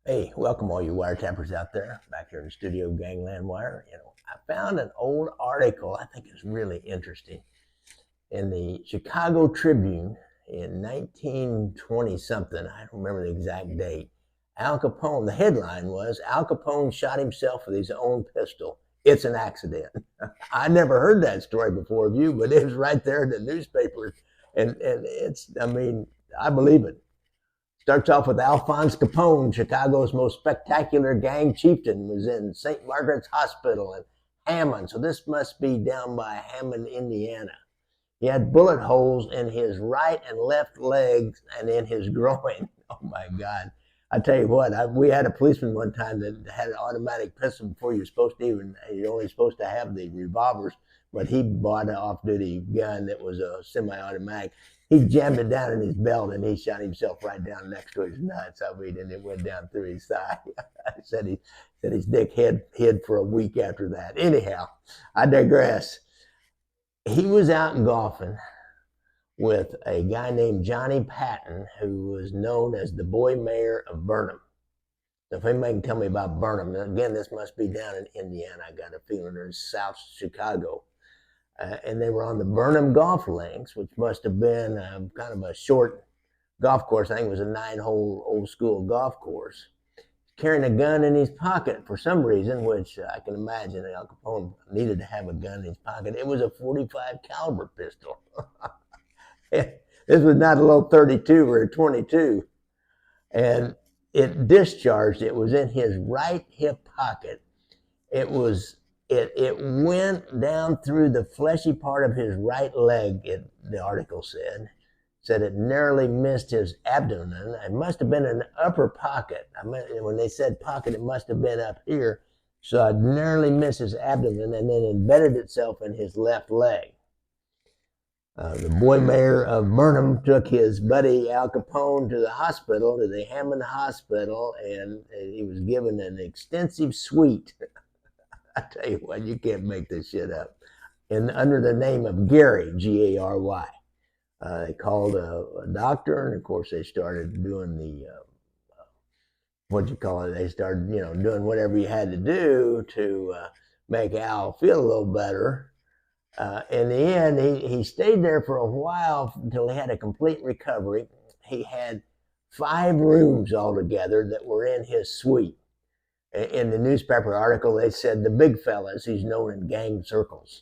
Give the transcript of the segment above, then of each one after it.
Hey, welcome all you wiretappers out there, back here in the studio, Gangland Wire. I found an old article I think is really interesting in the Chicago Tribune in 1920 something. I don't remember the exact date. Al Capone, the headline was Al Capone shot himself with his own pistol. It's an accident. I never heard that story before of you, but it was right there in the newspaper. And I believe it. Starts off with Alphonse Capone, Chicago's most spectacular gang chieftain, was in St. Margaret's Hospital in Hammond. So this must be down by Hammond, Indiana. He had bullet holes in his right and left legs and in his groin. Oh my God. I tell you what, we had a policeman one time that had an automatic pistol before you're only supposed to have the revolvers, but he bought an off-duty gun that was a semi-automatic. He jammed it down in his belt and he shot himself right down next to his nuts. And it went down through his thigh. said his dick hid for a week after that. Anyhow, I digress. He was out golfing with a guy named Johnny Patton, who was known as the Boy Mayor of Burnham. So if anybody can tell me about Burnham, again, this must be down in Indiana. I got a feeling there's South Chicago. And they were on the Burnham golf links, which must have been kind of a short golf course. I think it was a 9-hole old school golf course. Carrying a gun in his pocket for some reason, which I can imagine Al Capone needed to have a gun in his pocket. It was a .45 caliber pistol. This was not a little 32 or a 22. And it discharged. It was in his right hip pocket. It went down through the fleshy part of his right leg, the article said it narrowly missed his abdomen. It must have been an upper pocket. When they said pocket, it must have been up here. So it narrowly missed his abdomen and then embedded itself in his left leg. The Boy Mayor of Burnham took his buddy Al Capone to the hospital, to the Hammond Hospital, and he was given an extensive suite. I tell you what, you can't make this shit up. And under the name of Gary, Gary. They called a doctor, and of course they started doing they started, doing whatever you had to do to make Al feel a little better. In the end, he stayed there for a while until he had a complete recovery. He had 5 rooms altogether that were in his suite. In the newspaper article, they said the big fellas, he's known in gang circles.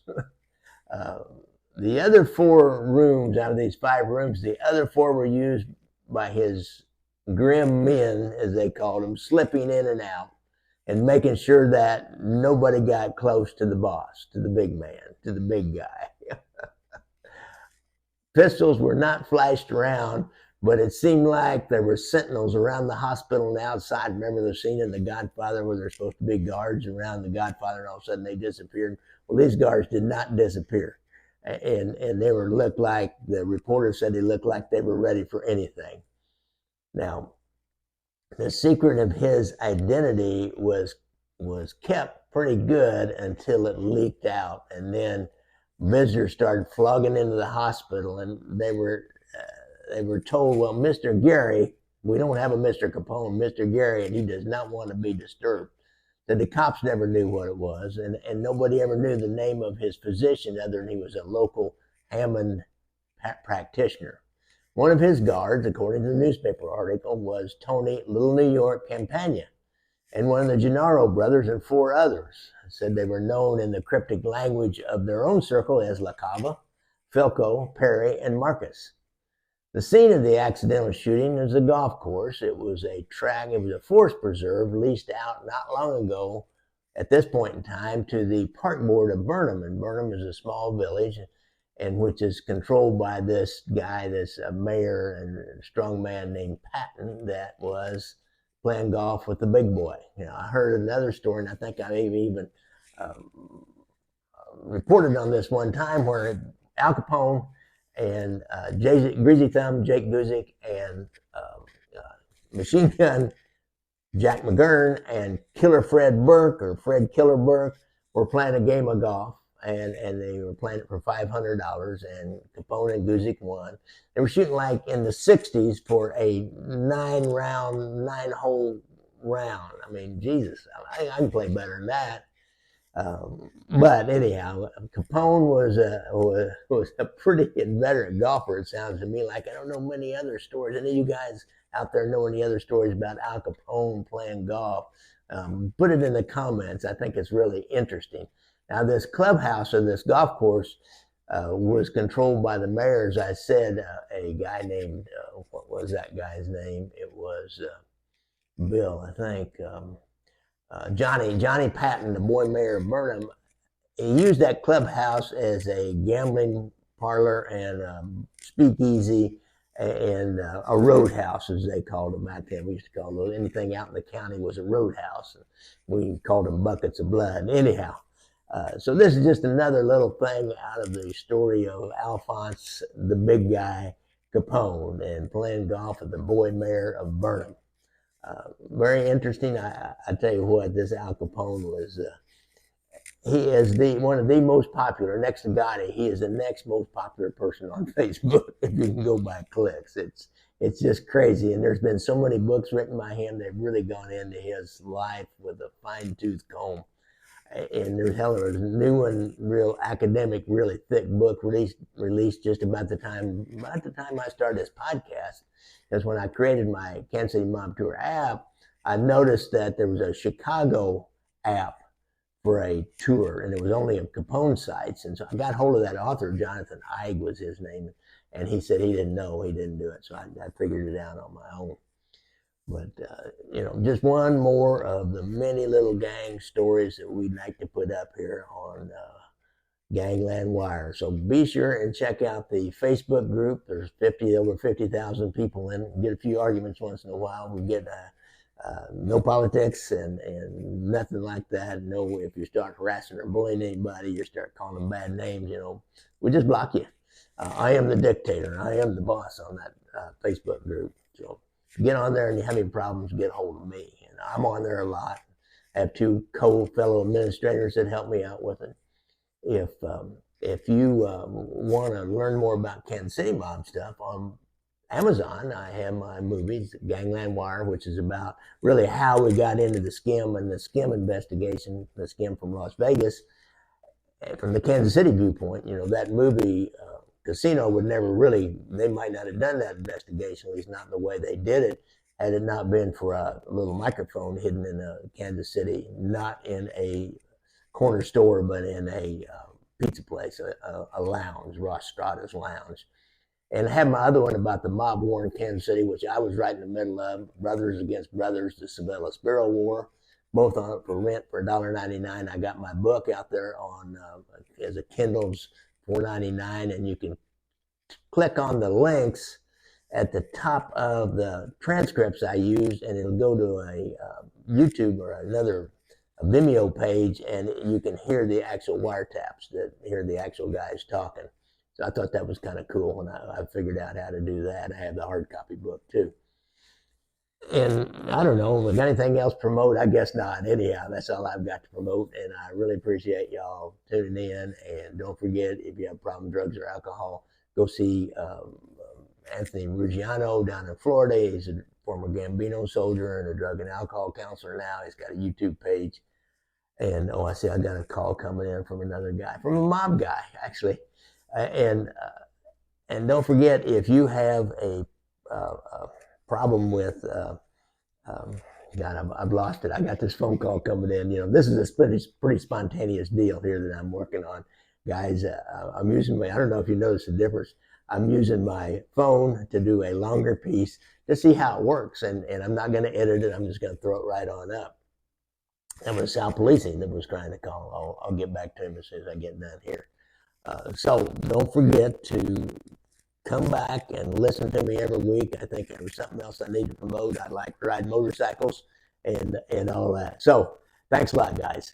The other 4 rooms out of these 5 rooms, the other 4 were used by his grim men, as they called them, slipping in and out and making sure that nobody got close to the boss, to the big man, to the big guy. Pistols were not flashed around, but it seemed like there were sentinels around the hospital and outside. Remember the scene in The Godfather where there's supposed to be guards around the Godfather and all of a sudden they disappeared? Well, these guards did not disappear. And they looked like, the reporter said they looked like they were ready for anything. Now, the secret of his identity was kept pretty good until it leaked out. And then visitors started flogging into the hospital and they were told, well, Mr. Gary, we don't have a Mr. Capone, Mr. Gary, and he does not want to be disturbed. That the cops never knew what it was, and nobody ever knew the name of his physician other than he was a local Hammond practitioner. One of his guards, according to the newspaper article, was Tony Little New York Campagna, and one of the Gennaro brothers and 4 others. Said they were known in the cryptic language of their own circle as La Cava, Filco, Perry, and Marcus. The scene of the accidental shooting was a golf course. It was a forest preserve leased out not long ago, at this point in time, to the Park Board of Burnham. And Burnham is a small village, and which is controlled by this guy, this mayor and strong man named Patton, that was playing golf with the big boy. I heard another story, and I think I even reported on this one time, where Al Capone and Greasy Thumb, Jake Guzik, and Machine Gun Jack McGurn and Killer Fred Burke, or Fred Killer Burke, were playing a game of golf. And they were playing it for $500, and Capone and Guzik won. They were shooting like in the 60s for a 9-hole round. I mean, Jesus, I can play better than that. But anyhow, Capone was a pretty inveterate golfer. It sounds to me like. I don't know many other stories. Any of you guys out there know any other stories about Al Capone playing golf? Put it in the comments. I think it's really interesting. Now, this clubhouse or this golf course was controlled by the mayor, as I said. A guy named what was that guy's name? It was Bill, I think. Johnny Patton, the Boy Mayor of Burnham, he used that clubhouse as a gambling parlor and speakeasy and a roadhouse, as they called them back then. We used to call those, anything out in the county was a roadhouse. We called them buckets of blood. Anyhow, so this is just another little thing out of the story of Alphonse, the big guy, Capone, and playing golf at the Boy Mayor of Burnham. Very interesting. I tell you what, this Al Capone was. He is one of the most popular. Next to Gotti, he is the next most popular person on Facebook. If you can go by clicks, it's just crazy. And there's been so many books written by him. They've really gone into his life with a fine-tooth comb. And there's a new one, real academic, really thick book released just about the time I started this podcast. Because when I created my Kansas City Mob Tour app, I noticed that there was a Chicago app for a tour, and it was only of Capone sites. And so I got hold of that author, Jonathan Eig was his name, and he said he didn't know, he didn't do it. So I figured it out on my own. But, just one more of the many little gang stories that we'd like to put up here on Gangland Wire. So be sure and check out the Facebook group. There's over 50,000 people in it. We get a few arguments once in a while. We get no politics and nothing like that. No, if you start harassing or bullying anybody, you start calling them bad names, we just block you. I am the dictator. I am the boss on that Facebook group. So get on there and you have any problems, get a hold of me. And I'm on there a lot. I have two fellow administrators that help me out with it. If you want to learn more about Kansas City Mob stuff, on Amazon, I have my movies, Gangland Wire, which is about really how we got into the skim and the skim investigation, the skim from Las Vegas, from the Kansas City viewpoint. That movie, Casino, would never really, they might not have done that investigation, at least not the way they did it, had it not been for a little microphone hidden in Kansas City, not in a corner store, but in a pizza place, a lounge, Ross Strada's Lounge. And I had my other one about the mob war in Kansas City, which I was right in the middle of, Brothers Against Brothers, the Sabella Sparrow War, both on it for rent for $1.99. I got my book out there on as a Kindle's $4.99, and you can click on the links at the top of the transcripts I used, and it'll go to a YouTube or another Vimeo page, and you can hear the actual wiretaps, hear the actual guys talking. So I thought that was kind of cool when I figured out how to do that. I have the hard copy book too. And I don't know, got anything else to promote? I guess not. Anyhow, that's all I've got to promote. And I really appreciate y'all tuning in. And don't forget, if you have a problem with drugs or alcohol, go see Anthony Ruggiano down in Florida. He's a former Gambino soldier and a drug and alcohol counselor now. He's got a YouTube page. And I see I got a call coming in from another guy, from a mob guy, actually. And don't forget, if you have a problem with, God, I've lost it. I got this phone call coming in. This is a pretty spontaneous deal here that I'm working on, guys. I'm using I don't know if you notice the difference. I'm using my phone to do a longer piece to see how it works, and I'm not going to edit it. I'm just going to throw it right on up. That was South Policing that was trying to call. I'll get back to him as soon as I get done here. So don't forget to come back and listen to me every week. I think there was something else I need to promote. I like to ride motorcycles and all that. So thanks a lot, guys.